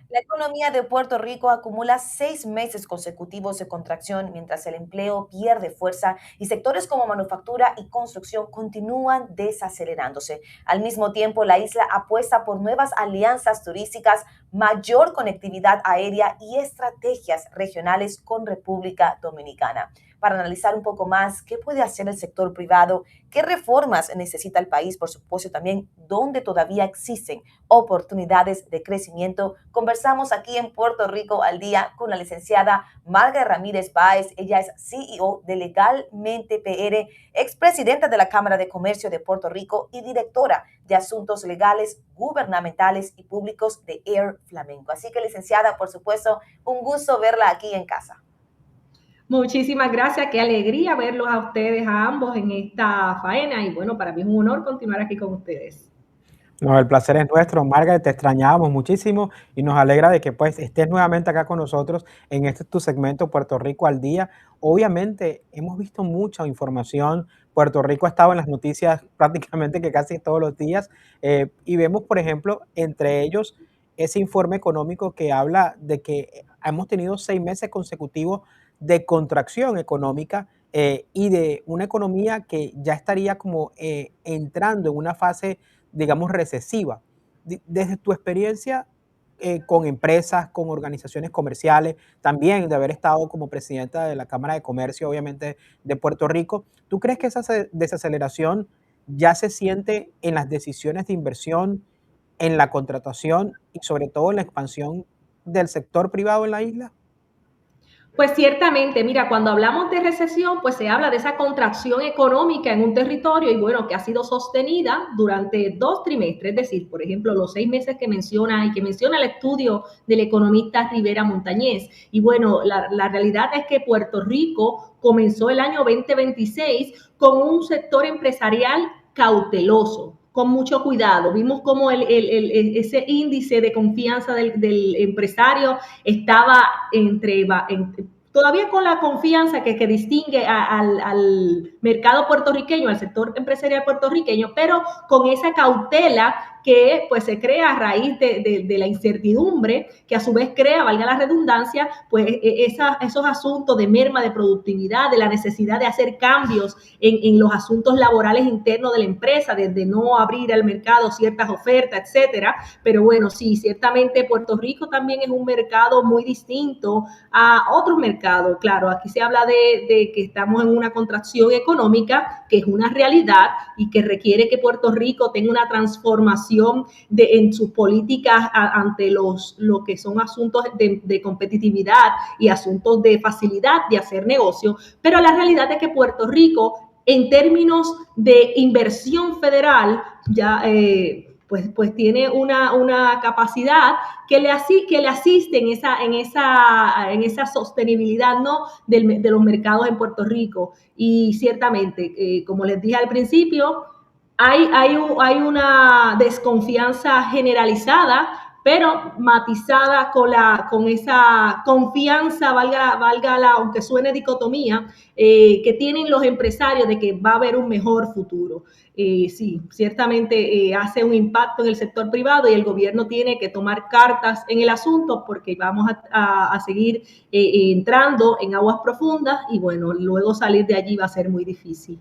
La economía de Puerto Rico acumula 6 meses consecutivos de contracción mientras el empleo pierde fuerza y sectores como manufactura y construcción continúan desacelerándose. Al mismo tiempo, la isla apuesta por nuevas alianzas turísticas, mayor conectividad aérea y estrategias regionales con República Dominicana. Para analizar un poco más qué puede hacer el sector privado, qué reformas necesita el país, por supuesto también dónde todavía existen oportunidades de crecimiento. Conversamos aquí en Puerto Rico al día con la licenciada Marga Ramírez Báez. Ella es CEO de Legalmente PR, expresidenta de la Cámara de Comercio de Puerto Rico y directora de Asuntos Legales, Gubernamentales y Públicos de Air Flamenco. Así que, licenciada, por supuesto, un gusto verla aquí en casa. Muchísimas gracias, qué alegría verlos a ustedes, a ambos en esta faena y bueno, para mí es un honor continuar aquí con ustedes. No, el placer es nuestro, Margaret, te extrañábamos muchísimo y nos alegra de que pues estés nuevamente acá con nosotros en este tu segmento Puerto Rico al día. Obviamente hemos visto mucha información, Puerto Rico ha estado en las noticias prácticamente que casi todos los días y vemos, por ejemplo, entre ellos ese informe económico que habla de que hemos tenido 6 meses consecutivos de contracción económica y de una economía que ya estaría como entrando en una fase digamos, recesiva. Desde tu experiencia con empresas, con organizaciones comerciales, también de haber estado como presidenta de la Cámara de Comercio, obviamente, de Puerto Rico, ¿tú crees que esa desaceleración ya se siente en las decisiones de inversión, en la contratación y sobre todo en la expansión del sector privado en la isla? Pues ciertamente, mira, cuando hablamos de recesión, pues se habla de esa contracción económica en un territorio y bueno, que ha sido sostenida durante 2 trimestres, es decir, por ejemplo, los 6 meses que menciona y que menciona el estudio del economista Rivera Montañez. Y bueno, la realidad es que Puerto Rico comenzó el año 2026 con un sector empresarial cauteloso, con mucho cuidado. Vimos cómo ese índice de confianza del empresario estaba todavía con la confianza que distingue al mercado puertorriqueño, al sector empresarial puertorriqueño, pero con esa cautela que pues se crea a raíz de la incertidumbre, que a su vez crea, valga la redundancia, pues esos asuntos de merma de productividad, de la necesidad de hacer cambios en los asuntos laborales internos de la empresa, desde no abrir al mercado ciertas ofertas, etcétera. Pero bueno, sí, ciertamente Puerto Rico también es un mercado muy distinto a otros mercados. Claro, aquí se habla de que estamos en una contracción económica, que es una realidad y que requiere que Puerto Rico tenga una transformación en sus políticas ante lo que son asuntos de competitividad y asuntos de facilidad de hacer negocio, pero la realidad es que Puerto Rico, en términos de inversión federal, ya pues tiene una capacidad que le asiste en esa sostenibilidad, ¿no? De los mercados en Puerto Rico. Y ciertamente, como les dije al principio, hay una desconfianza generalizada, pero matizada con esa confianza, aunque suene dicotomía, que tienen los empresarios de que va a haber un mejor futuro. Sí, ciertamente hace un impacto en el sector privado y el gobierno tiene que tomar cartas en el asunto porque vamos a seguir entrando en aguas profundas y bueno, luego salir de allí va a ser muy difícil.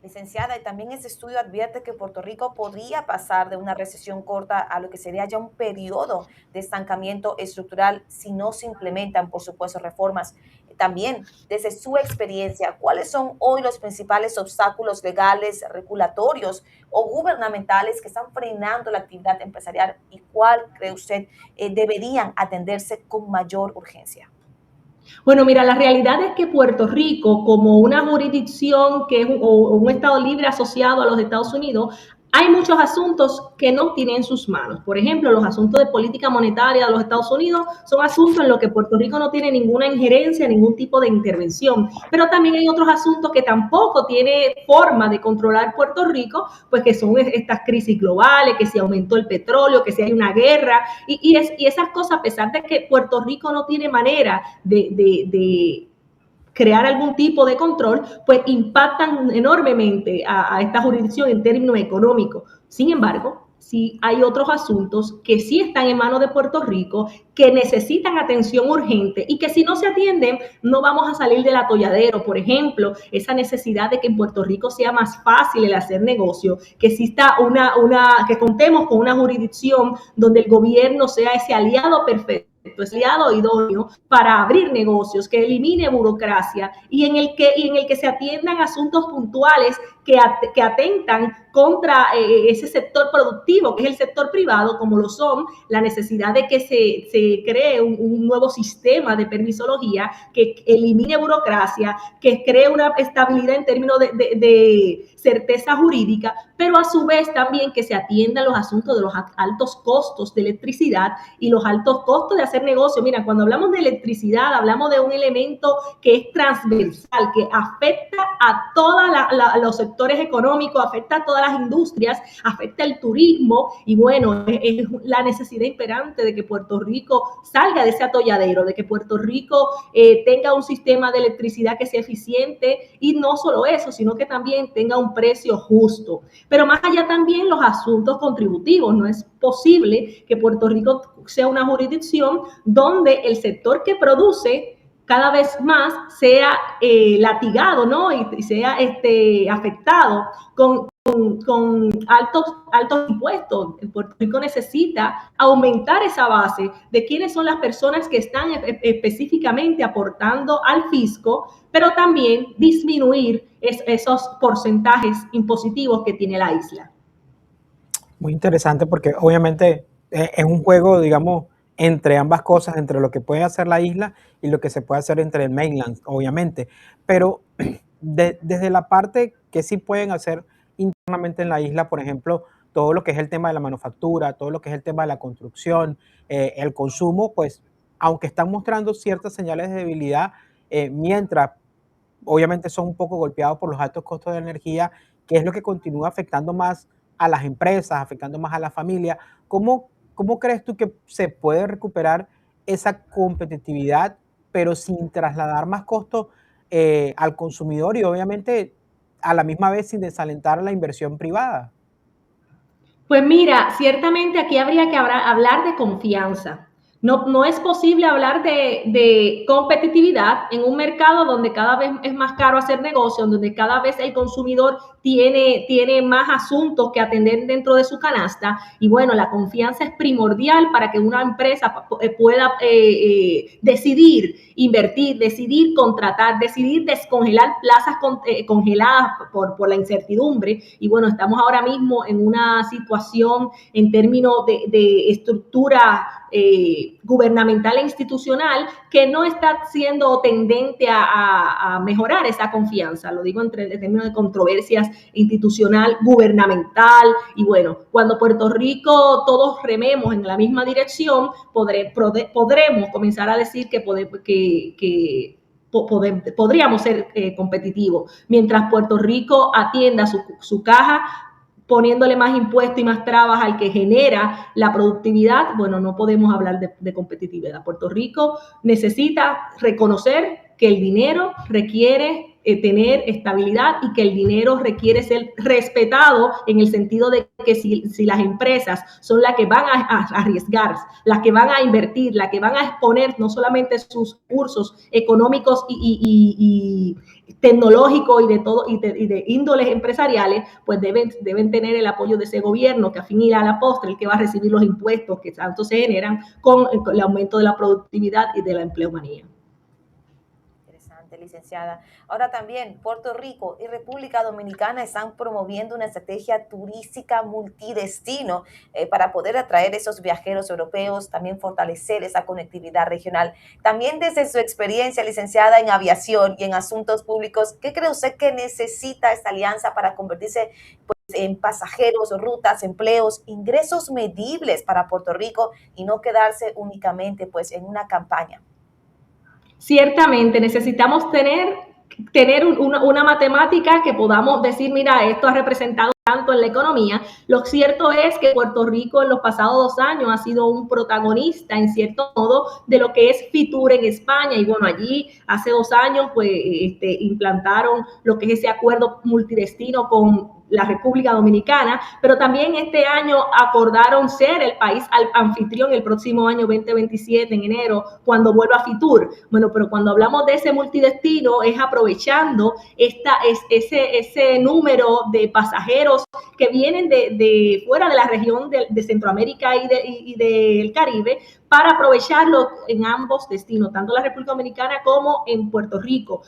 Licenciada, y también este estudio advierte que Puerto Rico podría pasar de una recesión corta a lo que sería ya un periodo de estancamiento estructural si no se implementan, por supuesto, reformas. También, desde su experiencia, ¿cuáles son hoy los principales obstáculos legales, regulatorios o gubernamentales que están frenando la actividad empresarial y cuál cree usted deberían atenderse con mayor urgencia? Bueno, mira, la realidad es que Puerto Rico, como una jurisdicción que es o un Estado libre asociado a los Estados Unidos, hay muchos asuntos que no tiene en sus manos. Por ejemplo, los asuntos de política monetaria de los Estados Unidos son asuntos en los que Puerto Rico no tiene ninguna injerencia, ningún tipo de intervención. Pero también hay otros asuntos que tampoco tiene forma de controlar Puerto Rico, pues que son estas crisis globales, que si aumentó el petróleo, que si hay una guerra, y esas cosas, a pesar de que Puerto Rico no tiene manera de crear algún tipo de control, pues impactan enormemente a esta jurisdicción en términos económicos. Sin embargo, sí hay otros asuntos que sí están en manos de Puerto Rico, que necesitan atención urgente y que si no se atienden no vamos a salir del atolladero. Por ejemplo, esa necesidad de que en Puerto Rico sea más fácil el hacer negocio, que exista que contemos con una jurisdicción donde el gobierno sea ese aliado perfecto, ese aliado idóneo para abrir negocios, que elimine burocracia y en el que se atiendan asuntos puntuales que atentan contra ese sector productivo, que es el sector privado, como lo son la necesidad de que se cree un nuevo sistema de permisología que elimine burocracia, que cree una estabilidad en términos de certeza jurídica, pero a su vez también que se atiendan los asuntos de los altos costos de electricidad y los altos costos de hacer negocio. Mira, cuando hablamos de electricidad, hablamos de un elemento que es transversal, que afecta a todos los sectores económicos, afecta a todas las industrias, afecta el turismo y bueno, es la necesidad imperante de que Puerto Rico salga de ese atolladero, de que Puerto Rico tenga un sistema de electricidad que sea eficiente y no solo eso, sino que también tenga un precio justo. Pero más allá también los asuntos contributivos. No es posible que Puerto Rico sea una jurisdicción donde el sector que produce cada vez más sea latigado, ¿no? Y sea afectado con altos impuestos. Puerto Rico necesita aumentar esa base de quiénes son las personas que están específicamente aportando al fisco, pero también disminuir esos porcentajes impositivos que tiene la isla. Muy interesante porque obviamente es un juego, digamos, entre ambas cosas, entre lo que puede hacer la isla y lo que se puede hacer entre el mainland, obviamente. Pero desde la parte que sí pueden hacer internamente en la isla, por ejemplo, todo lo que es el tema de la manufactura, todo lo que es el tema de la construcción, el consumo, pues, aunque están mostrando ciertas señales de debilidad, mientras obviamente son un poco golpeados por los altos costos de energía, que es lo que continúa afectando más a las empresas, afectando más a la familia. ¿Cómo crees tú que se puede recuperar esa competitividad, pero sin trasladar más costos al consumidor y obviamente a la misma vez sin desalentar la inversión privada? Pues mira, ciertamente aquí habría que hablar de confianza. No es posible hablar de competitividad en un mercado donde cada vez es más caro hacer negocio, donde cada vez el consumidor tiene más asuntos que atender dentro de su canasta. Y bueno, la confianza es primordial para que una empresa pueda decidir invertir, decidir contratar, decidir descongelar plazas congeladas por la incertidumbre. Y bueno, estamos ahora mismo en una situación en términos de estructura gubernamental e institucional que no está siendo tendente a mejorar esa confianza. Lo digo en términos de controversias institucional, gubernamental. Y bueno, cuando Puerto Rico todos rememos en la misma dirección, podremos comenzar a decir que podríamos ser competitivos. Mientras Puerto Rico atienda su caja, poniéndole más impuestos y más trabas al que genera la productividad, bueno, no podemos hablar de competitividad. Puerto Rico necesita reconocer que el dinero requiere tener estabilidad y que el dinero requiere ser respetado en el sentido de que si las empresas son las que van a arriesgar, las que van a invertir, las que van a exponer no solamente sus recursos económicos y tecnológicos y de índoles empresariales, pues deben tener el apoyo de ese gobierno que a fin y a la postre el que va a recibir los impuestos que tanto se generan con el aumento de la productividad y de la empleomanía. Licenciada. Ahora también Puerto Rico y República Dominicana están promoviendo una estrategia turística multidestino para poder atraer esos viajeros europeos, también fortalecer esa conectividad regional. También desde su experiencia, licenciada, en aviación y en asuntos públicos, ¿qué cree usted que necesita esta alianza para convertirse en pasajeros, rutas, empleos, ingresos medibles para Puerto Rico y no quedarse únicamente pues en una campaña? Ciertamente necesitamos tener una matemática que podamos decir, mira, esto ha representado tanto en la economía. Lo cierto es que Puerto Rico en los pasados 2 años ha sido un protagonista, en cierto modo, de lo que es Fitur en España. Y bueno, allí hace 2 años pues implantaron lo que es ese acuerdo multidestino con la República Dominicana, pero también este año acordaron ser el país anfitrión el próximo año 2027, en enero, cuando vuelva Fitur. Bueno, pero cuando hablamos de ese multidestino es aprovechando ese número de pasajeros que vienen de fuera de la región de Centroamérica y del Caribe, para aprovecharlo en ambos destinos, tanto en la República Dominicana como en Puerto Rico.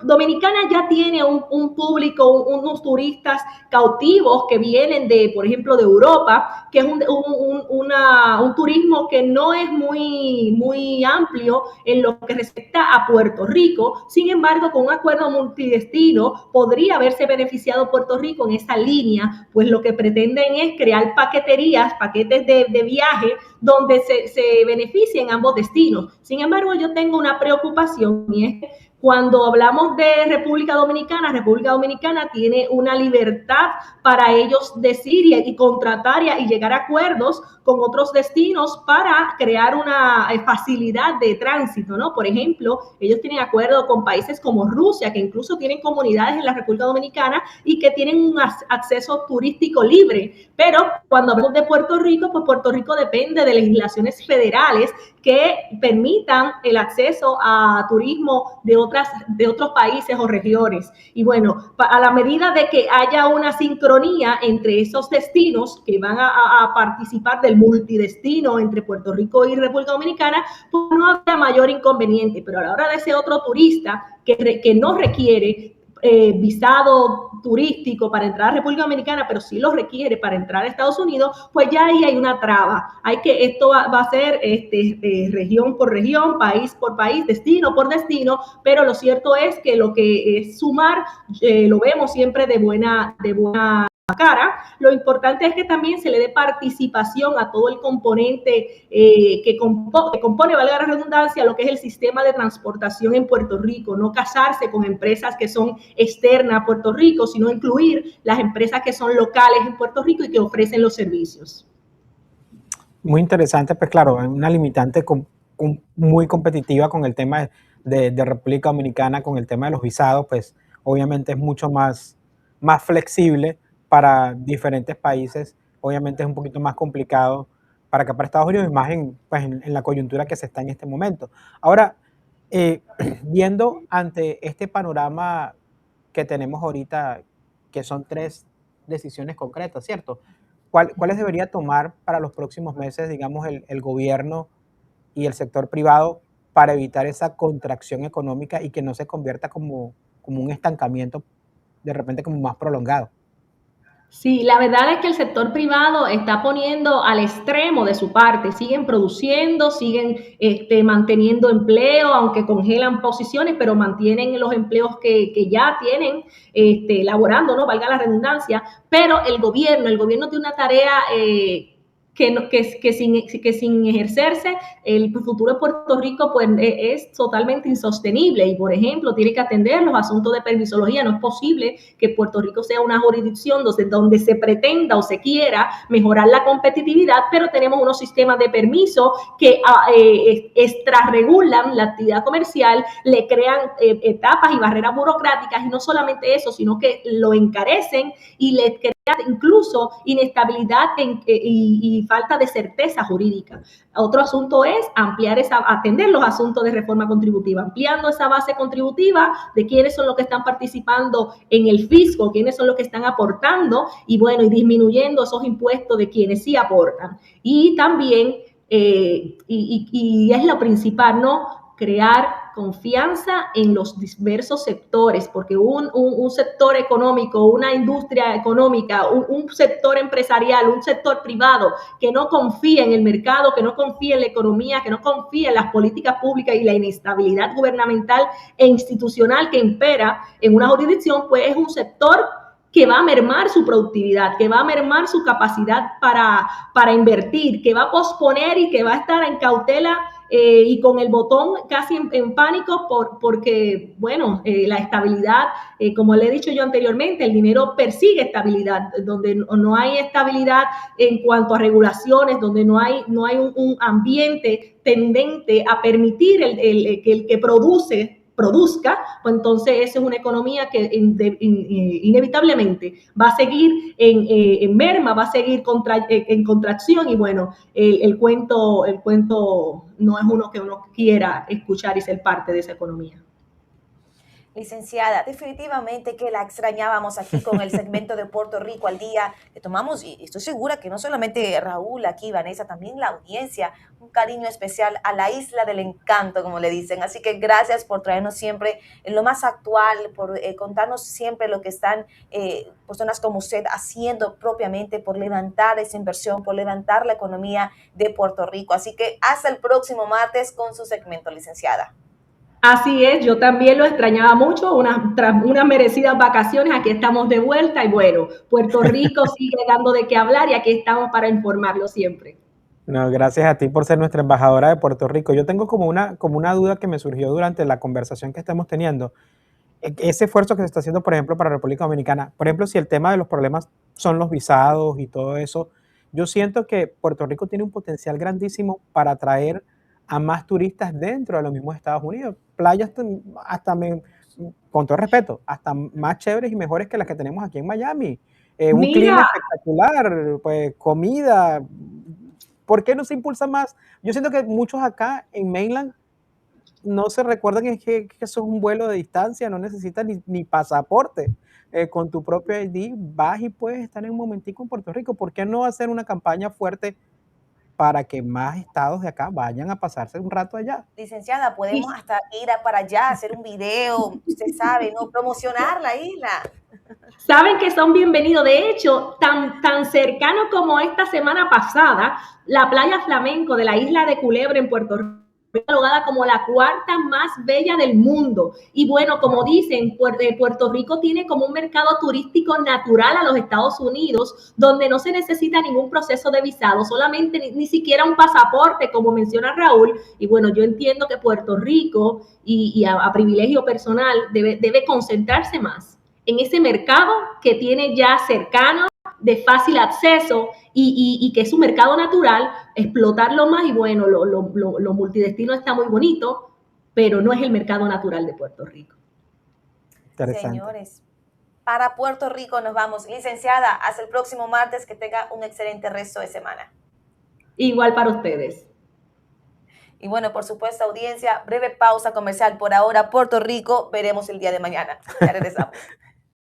Dominicana ya tiene un público, unos turistas cautivos que vienen por ejemplo, de Europa, que es un turismo que no es muy amplio en lo que respecta a Puerto Rico. Sin embargo, con un acuerdo multidestino podría haberse beneficiado Puerto Rico en esa línea, pues lo que pretenden es crear paqueterías, paquetes de viaje, donde se beneficien ambos destinos. Sin embargo, yo tengo una preocupación, y es que cuando hablamos de República Dominicana tiene una libertad para ellos decir y contratar y llegar a acuerdos con otros destinos para crear una facilidad de tránsito, ¿no? Por ejemplo, ellos tienen acuerdo con países como Rusia, que incluso tienen comunidades en la República Dominicana y que tienen un acceso turístico libre. Pero cuando hablamos de Puerto Rico, pues Puerto Rico depende de legislaciones federales que permitan el acceso a turismo de otros países o regiones. Y bueno, a la medida de que haya una sincronía entre esos destinos que van a participar del multidestino entre Puerto Rico y República Dominicana, pues no habrá mayor inconveniente. Pero a la hora de ese otro turista que no requiere visado turístico para entrar a República Dominicana, pero sí lo requiere para entrar a Estados Unidos, pues ya ahí hay una traba. Esto va a ser región por región, país por país, destino por destino, pero lo cierto es que lo que es sumar, lo vemos siempre de buena cara. Lo importante es que también se le dé participación a todo el componente que compone, valga la redundancia, lo que es el sistema de transportación en Puerto Rico. No casarse con empresas que son externas a Puerto Rico, sino incluir las empresas que son locales en Puerto Rico y que ofrecen los servicios. Muy interesante, pues claro, una limitante muy competitiva con el tema de República Dominicana, con el tema de los visados, pues obviamente es mucho más flexible para diferentes países. Obviamente es un poquito más complicado para acá, para Estados Unidos, y más en la coyuntura que se está en este momento. Ahora, viendo ante este panorama que tenemos ahorita, que son 3 decisiones concretas, ¿cierto? ¿Cuáles debería tomar para los próximos meses, digamos, el gobierno y el sector privado para evitar esa contracción económica y que no se convierta como un estancamiento de repente como más prolongado? Sí, la verdad es que el sector privado está poniendo al extremo de su parte, siguen produciendo, siguen manteniendo empleo, aunque congelan posiciones, pero mantienen los empleos que ya tienen laborando, ¿no? Valga la redundancia, pero el gobierno tiene una tarea que sin ejercerse, el futuro de Puerto Rico pues, es totalmente insostenible y, por ejemplo, tiene que atender los asuntos de permisología. No es posible que Puerto Rico sea una jurisdicción donde se pretenda o se quiera mejorar la competitividad, pero tenemos unos sistemas de permiso que extrarregulan la actividad comercial, le crean etapas y barreras burocráticas, y no solamente eso, sino que lo encarecen y le crean incluso inestabilidad y falta de certeza jurídica. Otro asunto es atender los asuntos de reforma contributiva, ampliando esa base contributiva de quiénes son los que están participando en el fisco, quiénes son los que están aportando, y bueno, y disminuyendo esos impuestos de quienes sí aportan. Y también, y es lo principal, ¿no? Crear confianza en los diversos sectores, porque un sector económico, una industria económica, un sector empresarial, un sector privado que no confía en el mercado, que no confía en la economía, que no confía en las políticas públicas y la inestabilidad gubernamental e institucional que impera en una jurisdicción, pues es un sector que va a mermar su productividad, que va a mermar su capacidad para invertir, que va a posponer y que va a estar en cautela y con el botón casi en pánico porque, bueno, la estabilidad, como le he dicho yo anteriormente, el dinero persigue estabilidad. Donde no hay estabilidad en cuanto a regulaciones, donde no hay un ambiente tendente a permitir que el que produce produzca, pues entonces esa es una economía que inevitablemente va a seguir en merma, va a seguir en contracción y bueno, el cuento no es uno que uno quiera escuchar y ser parte de esa economía. Licenciada, definitivamente que la extrañábamos aquí con el segmento de Puerto Rico al día que tomamos y estoy segura que no solamente Raúl aquí, Vanessa, también la audiencia, un cariño especial a la isla del encanto, como le dicen. Así que gracias por traernos siempre lo más actual, por contarnos siempre lo que están personas como usted haciendo propiamente por levantar esa inversión, por levantar la economía de Puerto Rico. Así que hasta el próximo martes con su segmento, licenciada. Así es, yo también lo extrañaba mucho, tras unas merecidas vacaciones, aquí estamos de vuelta y bueno, Puerto Rico sigue dando de qué hablar y aquí estamos para informarlo siempre. No, gracias a ti por ser nuestra embajadora de Puerto Rico. Yo tengo como una duda que me surgió durante la conversación que estamos teniendo. Ese esfuerzo que se está haciendo, por ejemplo, para República Dominicana, por ejemplo, si el tema de los problemas son los visados y todo eso, yo siento que Puerto Rico tiene un potencial grandísimo para atraer a más turistas dentro de los mismos Estados Unidos. Playas con todo respeto, hasta más chéveres y mejores que las que tenemos aquí en Miami. Un clima Mira, espectacular, pues comida. ¿Por qué no se impulsa más? Yo siento que muchos acá en Mainland no se recuerdan que eso es un vuelo de distancia, no necesitas ni pasaporte. Con tu propio ID vas y puedes estar en un momentico en Puerto Rico. ¿Por qué no hacer una campaña fuerte para que más estados de acá vayan a pasarse un rato allá? Licenciada, podemos hasta ir para allá, hacer un video, usted sabe, ¿no? Promocionar la isla. saben que son bienvenidos. De hecho, tan cercano como esta semana pasada, la playa Flamenco de la isla de Culebra en Puerto Rico, catalogada como la cuarta más bella del mundo. Y bueno, como dicen, Puerto Rico tiene como un mercado turístico natural a los Estados Unidos, donde no se necesita ningún proceso de visado, solamente ni siquiera un pasaporte, como menciona Raúl. Y bueno, yo entiendo que Puerto Rico, y a privilegio personal, debe concentrarse más en ese mercado que tiene ya cercano, de fácil acceso y que es un mercado natural, explotarlo más y bueno, lo multidestino está muy bonito, pero no es el mercado natural de Puerto Rico. Interesante. Señores, para Puerto Rico nos vamos. Licenciada, hasta el próximo martes, que tenga un excelente resto de semana. Igual para ustedes. Y bueno, por supuesto, audiencia, breve pausa comercial por ahora, Puerto Rico, veremos el día de mañana. Ya regresamos.